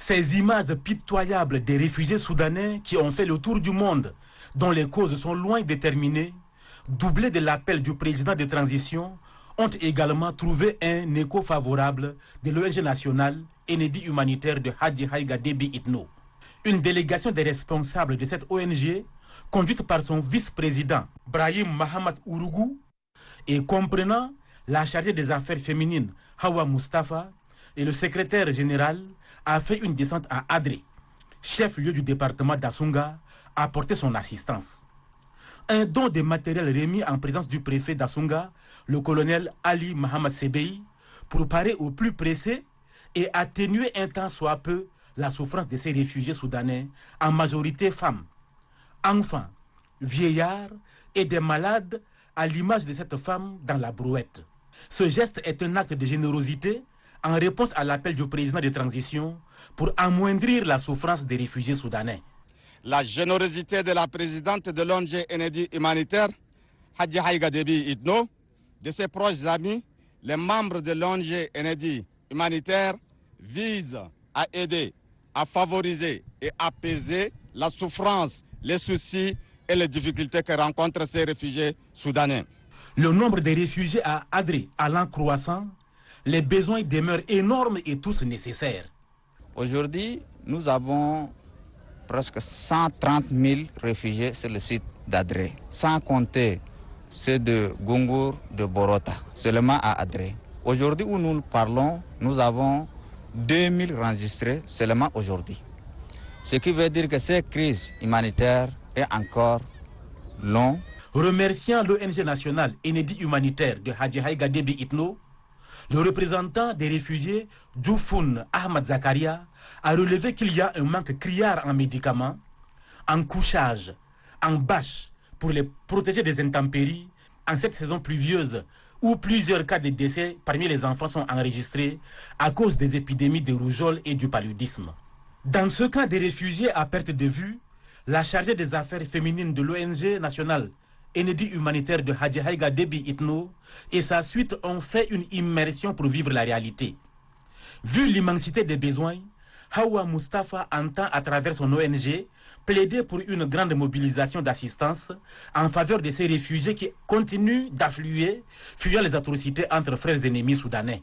Ces images pitoyables des réfugiés soudanais qui ont fait le tour du monde, dont les causes sont loin déterminées, doublées de l'appel du président de transition, ont également trouvé un écho favorable de l'ONG nationale Enedi humanitaire de Hadji Haïga Déby Itno. Une délégation des responsables de cette ONG, conduite par son vice-président Brahim Mahamad Ourougou, et comprenant la chargée des affaires féminines Hawa Mustafa et le secrétaire général, a fait une descente à Adré, chef-lieu du département d'Assunga, a apporté son assistance. Un don de matériel remis en présence du préfet d'Assunga, le colonel Ali Mohamed Sebei, pour parer au plus pressé et atténuer un temps soit peu la souffrance de ces réfugiés soudanais, en majorité femmes, enfants, vieillards et des malades, à l'image de cette femme dans la brouette. Ce geste est un acte de générosité en réponse à l'appel du président de transition pour amoindrir la souffrance des réfugiés soudanais. La générosité de la présidente de l'ONG Enedi humanitaire, Hadji Haïga Déby Itno, de ses proches amis, les membres de l'ONG Enedi humanitaire vise à aider, à favoriser et apaiser la souffrance, les soucis et les difficultés que rencontrent ces réfugiés soudanais. Le nombre de réfugiés à Adré allant croissant, les besoins demeurent énormes et tous nécessaires. Aujourd'hui, nous avons presque 130 000 réfugiés sur le site d'Adré, sans compter ceux de Gungur, de Borota, seulement à Adré. Aujourd'hui où nous parlons, nous avons 2000 enregistrés seulement aujourd'hui. Ce qui veut dire que cette crise humanitaire est encore longue. Remerciant l'ONG nationale Enedi humanitaire de Hadji Haïga Déby Itno, le représentant des réfugiés, Djoufoun Ahmad Zakaria, a relevé qu'il y a un manque criard en médicaments, en couchage, en bâches pour les protéger des intempéries en cette saison pluvieuse où plusieurs cas de décès parmi les enfants sont enregistrés à cause des épidémies de rougeole et du paludisme. Dans ce cas des réfugiés à perte de vue, la chargée des affaires féminines de l'ONG nationale Enedi humanitaire de Hadji Haïga Déby Itno et sa suite ont fait une immersion pour vivre la réalité. Vu l'immensité des besoins, Hawa Mustafa entend à travers son ONG plaider pour une grande mobilisation d'assistance en faveur de ces réfugiés qui continuent d'affluer, fuyant les atrocités entre frères ennemis soudanais.